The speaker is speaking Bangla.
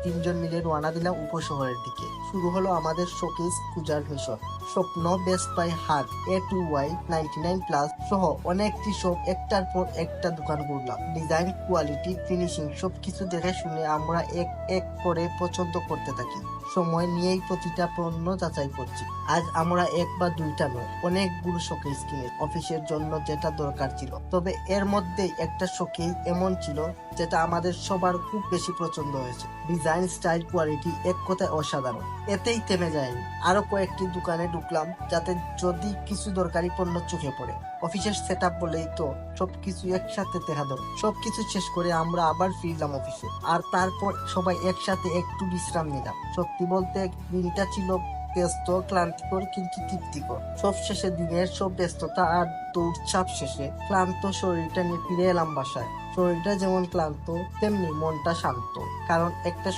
তিনজন মিলে রওনা দিলাম উপশহরের দিকে। শুরু হলো আমাদের শোকেস খোঁজার মিশন। স্বপ্ন, বেস্ট বাই, হাট, A2Y, 99+ সহ অনেকটি শপ একটার পর একটা দোকান ঘুরলাম। ডিজাইন, কোয়ালিটি, ফিনিশিং সবকিছু দেখে শুনে আমরা এক এক করে পছন্দ করতে থাকি। সময় নিয়েই প্রতিটা পণ্য যাচাই করছি। আজ আমরা এক বা দুইটা নয়, অনেকগুলো শোকেস কিনে অফিসের জন্য যেটা দরকার ছিল। তবে এর মধ্যেই একটা শোকেস এমন ছিল যেটা আমাদের সবার খুব বেশি পছন্দ হয়েছে। ডিজাইন, স্টাইল, কোয়ালিটি এক কথায় অসাধারণ। এতেই থেমে যায়নি, আরো কয়েকটি দোকানে ঢুকলাম যাতে যদি কিছু দরকারি পণ্য চোখে পড়ে। অফিসের সেট আপ বলেই তো সবকিছু একসাথে দেখা দরকার। সবকিছু শেষ করে আমরা আবার ফিরলাম অফিসে, আর তারপর সবাই একসাথে একটু বিশ্রাম নিলাম। সত্যি বলতে দিনটা ছিল ব্যস্ত, ক্লান্তিকর কিন্তু তৃপ্তিকর। সব শেষে দিনের সব ব্যস্ততা আর দৌড়চাপ শেষে ক্লান্ত শরীরটা নিয়ে ফিরে এলাম বাসায়। শরীরটা যেমন ক্লান্ত তেমনি মনটা শান্ত, কারণ একটা